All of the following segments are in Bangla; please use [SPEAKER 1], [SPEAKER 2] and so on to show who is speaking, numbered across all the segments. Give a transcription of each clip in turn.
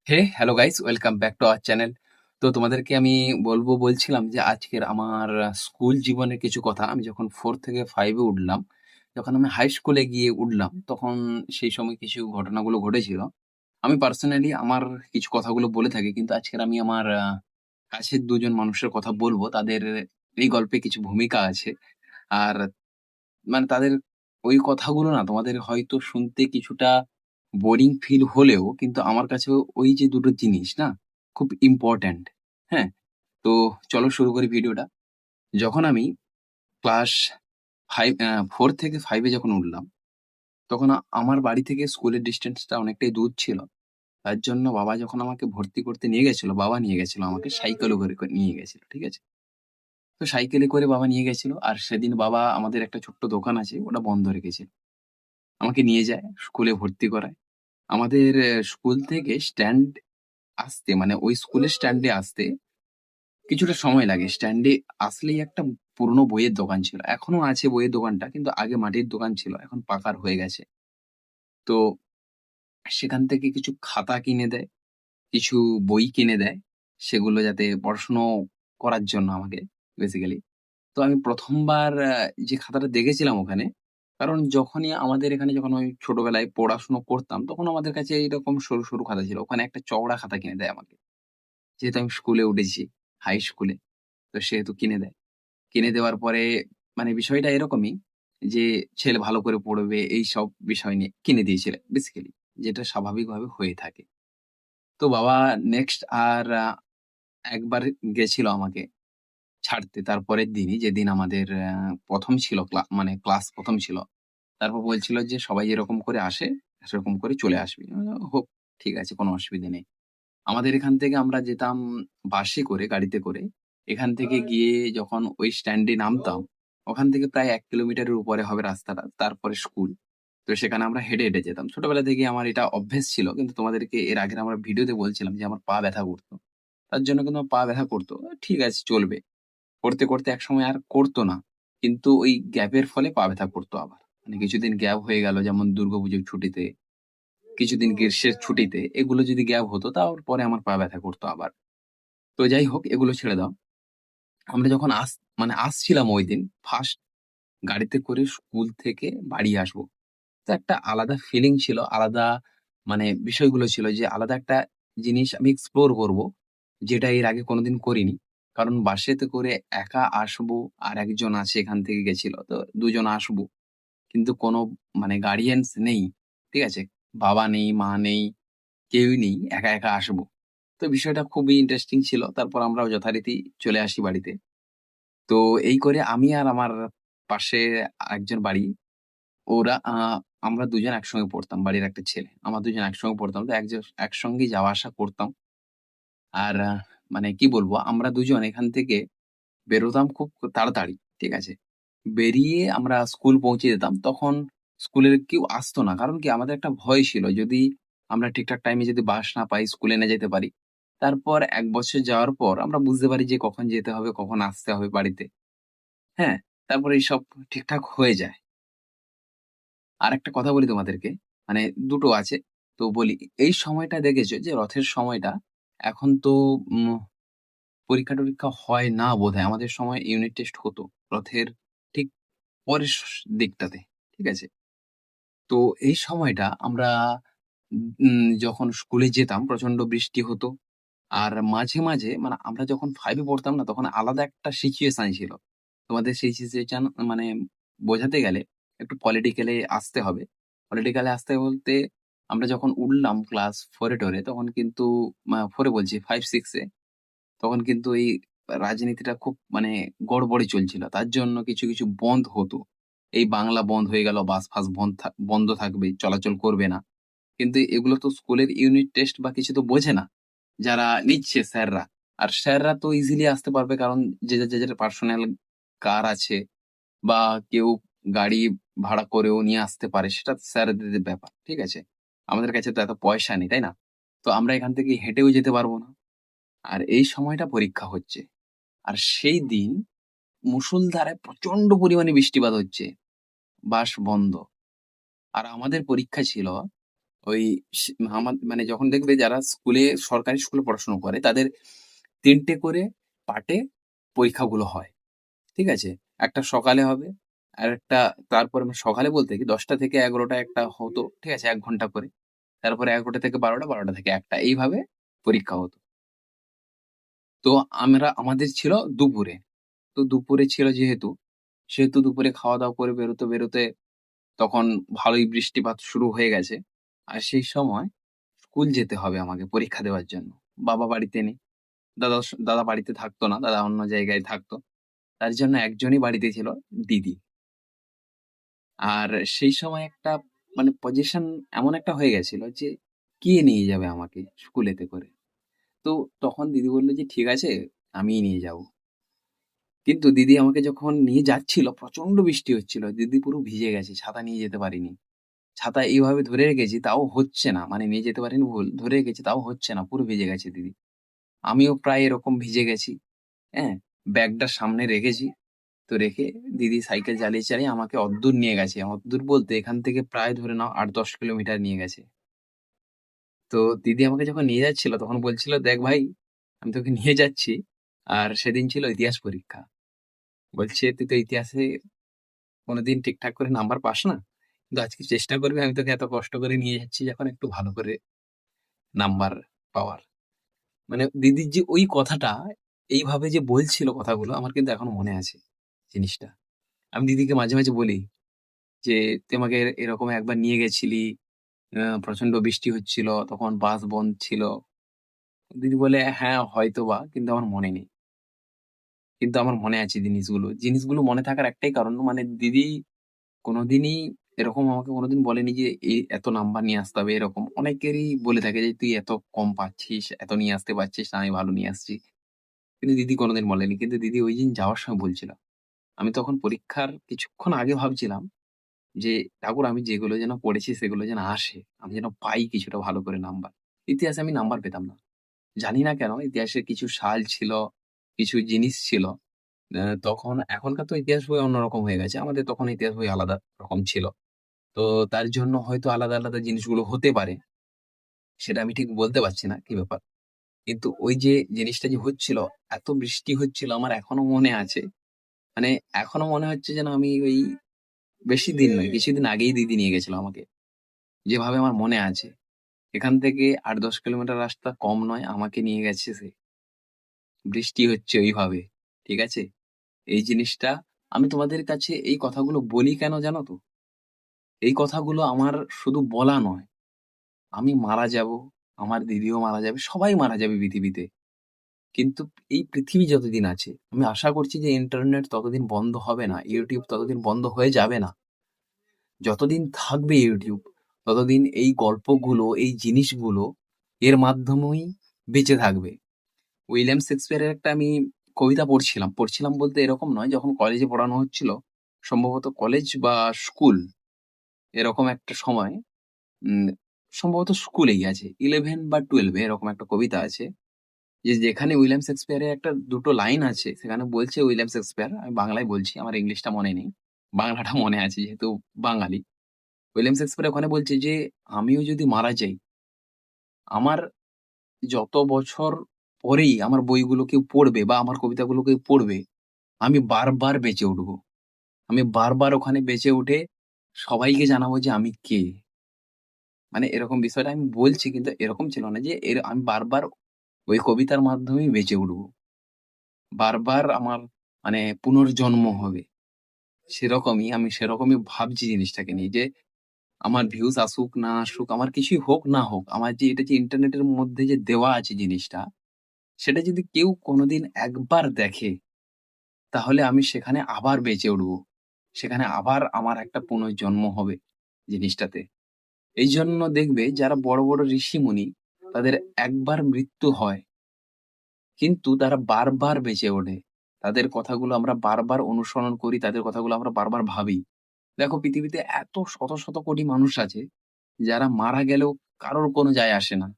[SPEAKER 1] Hello guys, welcome back to our channel. তো তোমাদেরকে আমি বলছিলাম যে আজকের আমার স্কুল জীবনের কিছু কথা। আমি যখন 4 থেকে 5 এ উঠলাম, যখন আমি হাই স্কুলে গিয়ে উঠলাম, তখন সেই সময় কিছু ঘটনাগুলো ঘটেছিল। আমি পার্সোনালি আমার কিছু কথাগুলো বলে থাকি। কিন্তু আজকের আমি আমার কাছের ২ জন মানুষের কথা বলব। তাদের এই গল্পে কিছু ভূমিকা আছে। আর মানে তাদের ওই কথাগুলো না তোমাদের হয়তো শুনতে কিছুটা বোরিং ফিল হলেও কিন্তু আমার কাছেও ওই যে দুটো জিনিস না খুব ইম্পোর্ট্যান্ট। হ্যাঁ? তো চলো শুরু করি ভিডিওটা। যখন আমি ক্লাস 4 থেকে 5 এ যখন উঠলাম, তখন আমার বাড়ি থেকে স্কুলের ডিসট্যান্সটা অনেকটাই দূর ছিল। তার জন্য বাবা যখন আমাকে ভর্তি করতে নিয়ে গেছিল, বাবা নিয়ে গেছিল আমাকে সাইকেলে করে নিয়ে গেছিল। ঠিক আছে? তো সাইকেলে করে বাবা নিয়ে গেছিল। আর সেদিন বাবা আমাদের একটা ছোট্ট দোকান আছে, ওটা বন্ধ রেখেছিল। আমাকে নিয়ে যায়, স্কুলে ভর্তি করায়। আমাদের স্কুল থেকে স্ট্যান্ড আসতে মানে ওই স্কুলের স্ট্যান্ডে আসতে কিছুটা সময় লাগে। স্ট্যান্ডে আসলেই একটা পুরনো বইয়ের দোকান ছিল। এখনো আছে বইয়ের দোকানটা, কিন্তু আগে মাটির দোকান ছিল, এখন পাকার হয়ে গেছে। তো সেখান থেকে কিছু খাতা কিনে দেয়, কিছু বই কিনে দেয়। সেগুলো যাতে পড়াশুনো করার জন্য আমাকে বেসিক্যালি। তো আমি ১ম বার যে খাতাটা দেখেছিলাম ওখানে, কারণ যখনই আমাদের এখানে যখন আমি ছোটবেলায় পড়াশুনো করতাম, তখন আমাদের কাছে এইরকম সরু, সরু খাতা ছিল। ওখানে একটা চওড়া খাতা কিনে দেয় আমাকে। যেহেতু আমি স্কুলে উঠেছি, হাই স্কুলে, তো সেহেতু কিনে দেয়। কিনে দেওয়ার পরে মানে বিষয়টা এরকমই যে, ছেলে ভালো করে পড়বে এইসব বিষয় নিয়ে কিনে দিয়েছিল বেসিক্যালি, যেটা স্বাভাবিকভাবে হয়ে থাকে। তো বাবা নেক্সট আর একবার গেছিল আমাকে ছাড়তে তার পরের দিনই, যেদিন আমাদের ১ম ছিল মানে ক্লাস ১ম ছিল। তারপর বলছিল যে, "সবাই এরকম করে আসে, সেরকম করে চলে আসবি।" হোক, ঠিক আছে, কোনো অসুবিধে নেই। আমাদের এখান থেকে আমরা যেতাম বাসে করে, গাড়িতে করে। এখান থেকে গিয়ে যখন ওই স্ট্যান্ডে নামতাম, ওখান থেকে প্রায় ১ কিলোমিটারের উপরে হবে রাস্তাটা। তারপরে স্কুল। তো সেখানে আমরা হেঁটে, হেঁটে যেতাম। ছোটবেলা থেকেই আমার এটা অভ্যেস ছিল। কিন্তু তোমাদেরকে এর আগের আমার ভিডিওতে বলছিলাম যে, আমার পা ব্যথা করত। তার জন্য কিন্তু আমার পা ব্যথা করত। ঠিক আছে, চলবে। করতে, করতে একসময় আর করত না। কিন্তু ওই গ্যাপের ফলে পা ব্যথা করত আবার। মানে কিছুদিন গ্যাপ হয়ে গেল, যেমন দুর্গাপুজোর ছুটিতে, কিছুদিন গ্রীষ্মের ছুটিতে, এগুলো যদি গ্যাপ হতো তারপরে আমার পা ব্যথা করত আবার। তো যাই হোক, এগুলো ছেড়ে দাও। আমরা যখন মানে আসছিলাম ঐদিন ফার্স্ট গাড়িতে করে স্কুল থেকে বাড়ি আসবো। তো একটা আলাদা ফিলিং ছিল, আলাদা মানে বিষয়গুলো ছিল যে আলাদা একটা জিনিস আমি এক্সপ্লোর করব, যেটা এর আগে কোনোদিন করিনি। কারণ বাসেতে করে একা আসবো, আর একজন আছে এখান থেকে গেছিল। তো ২ জন আসবো। কিন্তু কোনো মানে গার্ডিয়ানস নেই। ঠিক আছে? বাবা নেই, মা নেই, কেউই নেই। একা, একা আসবো। তো বিষয়টা খুবই ইন্টারেস্টিং ছিল। তারপর আমরাও যথারীতি চলে আসি বাড়িতে। তো এই করে আমি আর আমার পাশে আরেকজন বাড়ি, ওরা আমরা ২ জন একসঙ্গে পড়তাম, বাড়ির একটা ছেলে। আমরা ২ জন একসঙ্গে পড়তাম। তো একসঙ্গেই যাওয়া আসা করতাম। আর মানে কি বলবো, আমরা ২ জন এখান থেকে বেরোতাম খুব তাড়াতাড়ি। ঠিক আছে? বেরিয়ে আমরা স্কুল পৌঁছে যেতাম। তখন স্কুলের কেউ আসতো না। কারণ কি, আমাদের একটা ভয় ছিল, যদি আমরা ঠিকঠাক টাইমে যদি বাস না পাই, স্কুলে না যেতে পারি। তারপর ১ বছর যাওয়ার পর আমরা বুঝতে পারি যে কখন যেতে হবে, কখন আসতে হবে বাড়িতে। হ্যাঁ? তারপরে এইসব ঠিকঠাক হয়ে যায়। আরেকটা কথা বলি তোমাদেরকে, মানে ২ টো আছে। তো বলি, এই সময়টা দেখেছো যে রথের সময়টা, এখন তো উম পরীক্ষা-টরীক্ষা হয় না বোধহয়। আমাদের সময় ইউনিট টেস্ট হতো রথের ঠিক পরের দিকটাতে। ঠিক আছে? তো এই সময়টা আমরা যখন স্কুলে যেতাম প্রচন্ড বৃষ্টি হতো। আর মাঝে, মাঝে মানে আমরা যখন 5 এ পড়তাম না, তখন আলাদা একটা সিচুয়েশন ছিল। তোমাদের সেই সিচুয়েশন মানে বোঝাতে গেলে একটু পলিটিক্যাল এ আসতে হবে। পলিটিক্যাল এ আসতে বলতে, আমরা যখন উঠলাম ক্লাস 4 এ টোরে, তখন কিন্তু 4 এ বলছি, 5-6 এ, তখন কিন্তু এই রাজনীতিটা খুব মানে গড়বড়ে চলছিল। তার জন্য কিছু, কিছু বন্ধ হতো। এই বাংলা বন্ধ হয়ে গেল, বাস-ফাস বন্ধ থাকবে, চলাচল করবে না। কিন্তু এগুলো তো স্কুলের ইউনিট টেস্ট বা কিছু তো বোঝে না, যারা নিচ্ছে স্যাররা। আর স্যাররা তো ইজিলি আসতে পারবে, কারণ যে যার পার্সোনাল কার আছে, বা কেউ গাড়ি ভাড়া করেও নিয়ে আসতে পারে, সেটা স্যারদের ব্যাপার। ঠিক আছে? আমাদের কাছে তো এত পয়সা নেই, তাই না? তো আমরা এখান থেকে হেঁটেও যেতে পারব না। আর এই সময়টা পরীক্ষা হচ্ছে। আর সেই দিন মুষলধারায় প্রচন্ড পরিমাণে বৃষ্টিপাত হচ্ছে। বাস বন্ধ। আর আমাদের পরীক্ষা ছিল ওই মানে যখন দেখবে যারা স্কুলে, সরকারি স্কুলে পড়াশোনা করে তাদের ৩ টে করে পার্টে পরীক্ষাগুলো হয়। ঠিক আছে? একটা সকালে হবে, আরেকটা তারপরে সকালে বলতে কি ১০টা থেকে ১১টা একটা হতো। ঠিক আছে? ১ ঘন্টা করে। তারপরে ১১টা থেকে ১২টা, ১২টা থেকে ১টা এইভাবে পরীক্ষা হতো। তো আমাদের ছিল দুপুরে। তো দুপুরে ছিল সেহেতু দুপুরে খাওয়া-দাওয়া করে বেরোতে তখন ভালোই বৃষ্টিপাত শুরু হয়ে গেছে। আর সেই সময় স্কুল যেতে হবে আমাকে পরীক্ষা দেওয়ার জন্য। বাবা বাড়িতে নেই। দাদা বাড়িতে থাকতো না। দাদা অন্য জায়গায় থাকতো। তার জন্য একজনই বাড়িতে ছিল, দিদি। আর সেই সময় একটা মানে পজিশন এমন একটা হয়ে গেছিল যে, কে নিয়ে যাবে আমাকে স্কুলেতে করে? তো তখন দিদি বলল যে, "ঠিক আছে, আমিই নিয়ে যাবো।" কিন্তু দিদি আমাকে যখন নিয়ে যাচ্ছিল, প্রচন্ড বৃষ্টি হচ্ছিল। দিদি পুরো ভিজে গেছে। ছাতা নিয়ে যেতে পারিনি। ছাতা এইভাবে ধরে রেখেছি, তাও হচ্ছে না। মানে নিয়ে যেতে পারিনি ভুল। ধরে রেখেছি, তাও হচ্ছে না। পুরো ভিজে গেছে দিদি। আমিও প্রায় এরকম ভিজে গেছি। হ্যাঁ? ব্যাগটা সামনে রেখেছি। তো রেখে দিদি সাইকেল চালিয়ে আমাকে অদ্দূর নিয়ে গেছে। অদ্দূর বলতে এখান থেকে প্রায় ধরে নাও ৮-১০ কিলোমিটার নিয়ে গেছে। তো দিদি আমাকে যখন নিয়ে যাচ্ছিল তখন বলছিল, "দেখ ভাই, আমি তোকে নিয়ে যাচ্ছি।" আর সেদিন ছিল ইতিহাস পরীক্ষা। বলছে, "তুই তো ইতিহাসে কোনদিন ঠিকঠাক করে নাম্বার পাস না। কিন্তু আজকে চেষ্টা করবি, আমি তোকে এত কষ্ট করে নিয়ে যাচ্ছি যখন একটু ভালো করে নাম্বার পাওয়ার।" মানে দিদির যে ওই কথাটা এইভাবে যে বলছিল কথাগুলো আমার কিন্তু এখনো মনে আছে জিনিসটা। আমি দিদিকে মাঝে মাঝে বলি যে, "তুই আমাকে এরকম একবার নিয়ে গেছিলি, প্রচন্ড বৃষ্টি হচ্ছিল, তখন বাস বন্ধ ছিল।" দিদি বলে, "হ্যাঁ, হয়তোবা কিন্তু আমার মনে নেই।" কিন্তু আমার মনে আছে জিনিসগুলো। জিনিসগুলো মনে থাকার একটাই কারণ মানে দিদি কোনদিনই এরকম আমাকে কোনদিন বলেনি যে এত নাম্বার নিয়ে আসতে হবে এরকম। অনেকেরই বলে থাকে যে, "তুই এত কম পাচ্ছিস, এত নিয়ে আসতে পারছিস না, আমি ভালো নিয়ে আসছি।" কিন্তু দিদি কোনদিন বলেনি। কিন্তু দিদি ঐদিন যাওয়ার সময় বলছিল। আমি তখন পরীক্ষার কিছুক্ষণ আগে ভাবছিলাম যে, "ঠাকুর আমি যেগুলো যেন পড়েছি সেগুলো যেন আসে। আমি যেন পাই কিছুটা ভালো করে নাম্বার।" ইতিহাসে আমি নাম্বার পেতাম না। জানি না কেন ইতিহাসের কিছু সাল ছিল, কিছু জিনিস ছিল। তখন এখনকার তো ইতিহাস বই অন্যরকম হয়ে গেছে। আমাদের তখন ইতিহাস বই আলাদা রকম ছিল। তো তার জন্য হয়তো আলাদা জিনিসগুলো হতে পারে। সেটা আমি ঠিক বলতে পারছি না কি ব্যাপার। কিন্তু ওই যে জিনিসটা যে হচ্ছিল, এত বৃষ্টি হচ্ছিল আমার এখনো মনে আছে। মানে এখনো মনে হচ্ছে যেন আমি ওই বেশি দিন নয়, কিছুদিন আগেই দিদি নিয়ে গেছিল আমাকে। যেভাবে আমার মনে আছে। এখান থেকে ৮-১০ কিলোমিটার রাস্তা কম নয়, আমাকে নিয়ে গেছে সে। বৃষ্টি হচ্ছে ওইভাবে। ঠিক আছে? এই জিনিসটা আমি তোমাদের কাছে এই কথাগুলো বলি কেন জানো তো? এই কথাগুলো আমার শুধু বলা নয়। আমি মারা যাবো, আমার দিদিও মারা যাবে, সবাই মারা যাবে পৃথিবীতে। কিন্তু এই পৃথিবী যতদিন আছে, আমি আশা করছি যে ইন্টারনেট ততদিন বন্ধ হবে না। YouTube ততদিন বন্ধ হয়ে যাবে না। যতদিন থাকবে YouTube, ততদিন এই গল্পগুলো, এই জিনিসগুলো এর মাধ্যমেই বেঁচে থাকবে। উইলিয়াম শেক্সপিয়ারের একটা আমি কবিতা পড়ছিলাম বলতে এরকম নয়, যখন কলেজে পড়ানো হচ্ছিল, সম্ভবত কলেজ বা স্কুল এরকম একটা সময় উম সম্ভবত স্কুলেই আছে। 11 বা 12 এ এরকম একটা কবিতা আছে। যেখানে উইলিয়াম শেক্সপিয়ারের একটা ২ টো লাইন আছে। সেখানে বলছে উইলিয়াম শেক্সপিয়ার, আমি বাংলায় বলছি, আমার ইংলিশটা মনে নেই। বাংলাটা মনে আছে যেহেতু বাঙালি। উইলিয়াম শেক্সপিয়ার ওখানে বলছে যে, "আমিও যদি মারা যাই, আমার যত বছর পরেই আমার বইগুলো কেউ পড়বে বা আমার কবিতাগুলো কেউ পড়বে, আমি বারবার বেঁচে উঠবো। আমি বারবার ওখানে বেঁচে উঠে সবাইকে জানাবো যে আমি কে?" মানে এরকম বিষয়টা আমি বলছি কিন্তু এরকম ছিল না যে আমি বারবার ওই কবিতার মাধ্যমেই বেঁচে উঠবো। বারবার আমার মানে পুনর্জন্ম হবে। সেরকমই ভাবছি জিনিসটাকে নিয়ে যে আমার ভিউজ আসুক না আসুক, আমার কিছুই হোক না হোক, আমার যে এটা যে ইন্টারনেটের মধ্যে যে দেওয়া আছে জিনিসটা, সেটা যদি কেউ কোনদিন একবার দেখে, তাহলে আমি সেখানে আবার বেঁচে উঠবো। সেখানে আবার আমার একটা পুনর্জন্ম হবে জিনিসটাতে। এইজন্য দেখবে যারা বড় ঋষিমুনি তাদের একবার মৃত্যু হয়, কিন্তু তারা বারবার বেঁচে ওঠে। তাদের কথাগুলো আমরা বারবার অনুসরণ করি, তাদের কথাগুলো আমরা বারবার ভাবি। দেখো পৃথিবীতে এত শত কোটি মানুষ আছে, যারা মারা গেলেও কারোর কোনো যায় আসে না।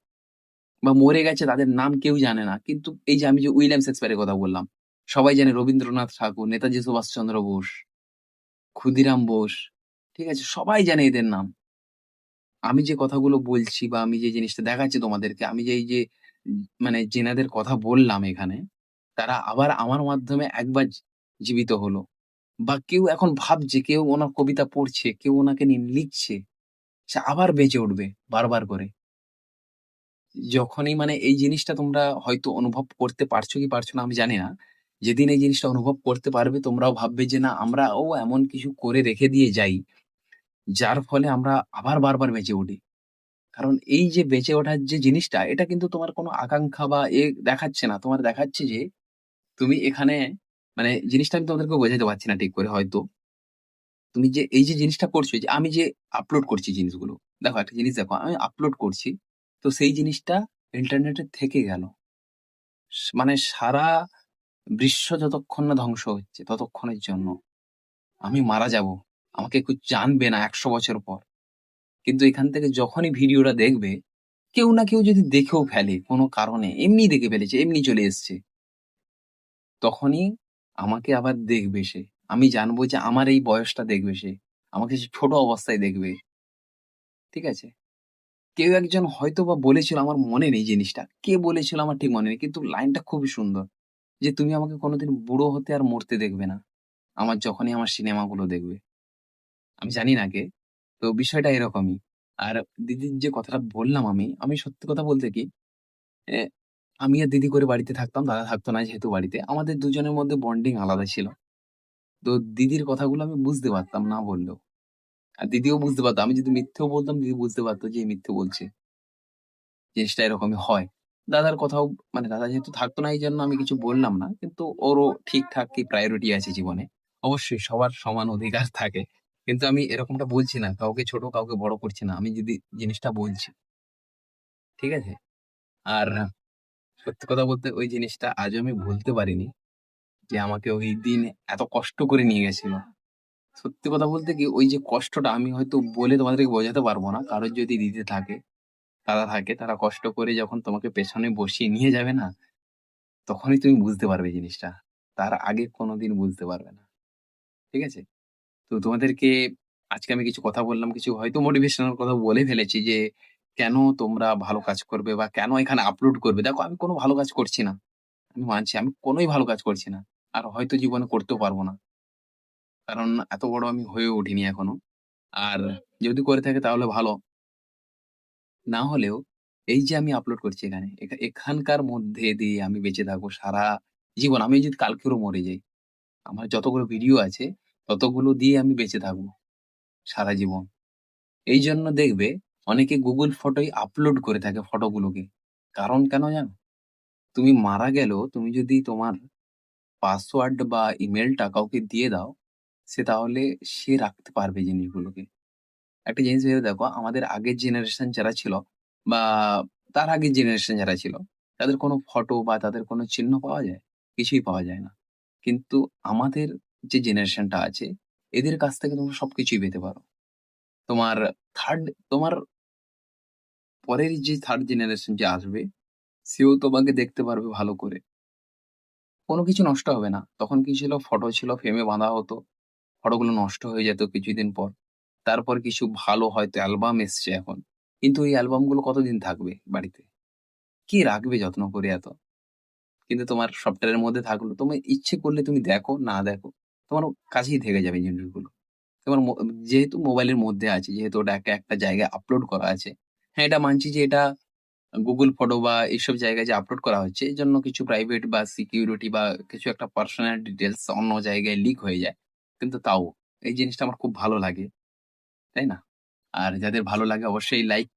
[SPEAKER 1] বা মরে গেছে তাদের নাম কেউ জানে না। কিন্তু এই যে আমি যে উইলিয়াম শেক্সপিয়ারের কথা বললাম, সবাই জানে রবীন্দ্রনাথ ঠাকুর, নেতাজি সুভাষচন্দ্র বোস, ক্ষুদিরাম বোস, ঠিক আছে? সবাই জানে এদের নাম। আমি যে কথাগুলো বলছি বা আমি যে জিনিসটা দেখাচ্ছি তোমাদেরকে, আমি যে এই যে মানে যেনাদের কথা বললাম এখানে, তারা আবার আমার মাধ্যমে একবার জীবিত হলো। বা কেউ এখন ভাবছে, কেউ ওনার কবিতা পড়ছে, কেউ ওনাকে নিয়ে লিখছে, সে আবার বেঁচে উঠবে বারবার করে। যখনই মানে এই জিনিসটা তোমরা হয়তো অনুভব করতে পারছো কি পারছো না আমি জানি না। যেদিন এই জিনিসটা অনুভব করতে পারবে তোমরাও ভাববে যে না আমরাও এমন কিছু করে রেখে দিয়ে যাই, যার ফলে আমরা আবার বারবার বেঁচে উঠি। কারণ এই যে বেঁচে ওঠার যে জিনিসটা এটা কিন্তু তোমার কোনো আকাঙ্ক্ষা বা দেখাচ্ছে না। তোমার দেখাচ্ছে যে তুমি এখানে মানে জিনিসটা আমি তোমাদেরকে বোঝাতে পারছি না ঠিক করে হয়তো। তুমি যে এই যে জিনিসটা করছো, এই যে আমি যে আপলোড করছি জিনিসগুলো। দেখো একটা জিনিস দেখো, আমি আপলোড করছি। তো সেই জিনিসটা ইন্টারনেটে থেকে গেল। মানে সারা বিশ্ব যতক্ষণ না ধ্বংস হচ্ছে ততক্ষণের জন্য। আমি মারা যাবো। আমাকে কেউ জানবে না ১০০ বছর পর। কিন্তু এখান থেকে যখনই ভিডিওটা দেখবে, কেউ না কেউ যদি দেখেও ফেলে কোনো কারণে, এমনি দেখে ফেলেছে, এমনি চলে এসছে। তখনই আমাকে আবার দেখবে সে। আমি জানবো যে আমার এই বয়সটা দেখবে সে। আমাকে সে ছোট অবস্থায় দেখবে। ঠিক আছে? কেউ একজন হয়তোবা বলেছিল আমার মনে নেই জিনিসটা। কে বলেছিল আমার ঠিক মনে নেই। কিন্তু লাইনটা খুবই সুন্দর। যে, "তুমি আমাকে কোনদিন বুড়ো হতে আর মরতে দেখবে না। আমার যখনই আমার সিনেমাগুলো দেখবে।" আমি জানি না কে। তো বিষয়টা এরকমই। আর দিদির যে কথাটা বললাম আমি সত্যি কথা বলতে কি, এ আমি আর দিদি করে বাড়িতে থাকতাম। দাদা থাকতো না যেহেতু বাড়িতে। আমাদের দুজনের মধ্যে বন্ডিং আলাদা ছিল। তো দিদির কথাগুলো আমি বুঝতে পারতাম না বললেও। আর দিদিও বুঝতে পারত। আমি যদি মিথ্যেও বলতাম দিদি বুঝতে পারত যে এ মিথ্যে বলছে। জিনিসটা এরকমই হয়। দাদার কথাও মানে দাদা যেহেতু থাকতো না এইজন্য আমি কিছু বললাম না। কিন্তু ওরও ঠিকঠাকই প্রায়োরিটি আছে জীবনে। অবশ্যই সবার সমান অধিকার থাকে। কিন্তু আমি এরকমটা বলছি না। কাউকে ছোট কাউকে বড় করছি না। আমি যদি জিনিসটা বলছি। ঠিক আছে? আর সত্যি কথা বলতে ওই জিনিসটা আজও আমি ভুলতে পারিনি। যে আমাকে ওই দিন এত কষ্ট করে নিয়ে গেছিল। সত্যি কথা বলতে কি ওই যে কষ্টটা আমি হয়তো বলে তোমাদেরকে বোঝাতে পারব না। কারোর যদি দিদি থাকে, দাদা থাকে তারা কষ্ট করে যখন তোমাকে পেছনে বসিয়ে নিয়ে যাবে না, তখনই তুমি বুঝতে পারবে জিনিসটা। তার আগে কোনদিন বুঝতে পারবে না। ঠিক আছে? তো তোমাদেরকে আজকে আমি কিছু কথা বললাম, কিছু হয়তো মোটিভেশনাল কথা বলে ফেলেছি যে, কেন তোমরা ভালো কাজ করবে বা কেন এখানে আপলোড করবে। দেখো আমি কোন ভালো কাজ করছি না। আমি মানছি আমি কোনই ভালো কাজ করছি না। আর হয়তো জীবনে করতেও পারব না। কারণ এত বড় আমি হয়ে উঠিনি এখনো। আর যদি করে থাকি তাহলে ভালো। না হলেও এই যে আমি আপলোড করছি এখানে, এখানকার মধ্যে দিয়ে আমি বেঁচে থাকবো সারা জীবন। আমি যদি কালকেও মরে যাই, আমার যতগুলো ভিডিও আছে ততগুলো দিয়ে আমি বেঁচে থাকবো সারা জীবন। এইজন্য দেখবে অনেকে Google ফটোই আপলোড করে থাকে ফটোগুলোকে। কারণ কেন জানো? তুমি মারা গেলেও তুমি যদি তোমার পাসওয়ার্ড বা ইমেইলটা কাউকে দিয়ে দাও, তাহলে সে রাখতে পারবে জিনিসগুলোকে। একটা জিনিস ভেবে দেখো, আমাদের আগের জেনারেশন যারা ছিল বা তার আগের জেনারেশন যারা ছিল, তাদের কোনো ফটো বা তাদের কোনো চিহ্ন পাওয়া যায়? কিছুই পাওয়া যায় না। কিন্তু আমাদের যে জেনারেশনটা আছে, এদের কাছ থেকে তোমরা সবকিছুই পেতে পারো। তোমার 3rd তোমার পরের যে 3rd জেনারেশন যে আসবে, সেও তোমাকে দেখতে পারবে ভালো করে। কোনো কিছু নষ্ট হবে না। তখন কি ছিল? ফটো ছিল, ফ্রেমে বাঁধা হতো। ফটোগুলো নষ্ট হয়ে যেত কিছুদিন পর। তারপর কিছু ভালো হয়তো অ্যালবাম এসছে এখন। কিন্তু এই অ্যালবামগুলো কতদিন থাকবে বাড়িতে? কে রাখবে যত্ন করে এত? কিন্তু তোমার সফটওয়্যারের মধ্যে থাকলো। তুমি ইচ্ছে করলে তুমি দেখো, না দেখো। তোমার কাছেই থেকে যাবে এই জিনিসগুলো। তোমার যেহেতু মোবাইলের মধ্যে আছে, যেহেতু ওটা একটা জায়গায় আপলোড করা আছে। হ্যাঁ, এটা মানছি যে এটা Google ফটো বা এইসব জায়গায় যে আপলোড করা হচ্ছে, এজন্য কিছু প্রাইভেট বা সিকিউরিটি বা কিছু একটা পার্সোনাল ডিটেইলস অন্য জায়গায় লিক হয়ে যায়। কিন্তু তাও এই জিনিসটা আমার খুব ভালো লাগে। তাই না? আর যাদের ভালো লাগে অবশ্যই লাইক,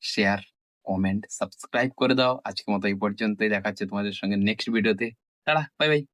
[SPEAKER 1] শেয়ার, কমেন্ট, সাবস্ক্রাইব করে দাও। আজকের মতো এই পর্যন্তই। দেখা হচ্ছে তোমাদের সঙ্গে নেক্সট ভিডিওতে। Tata, bye, by.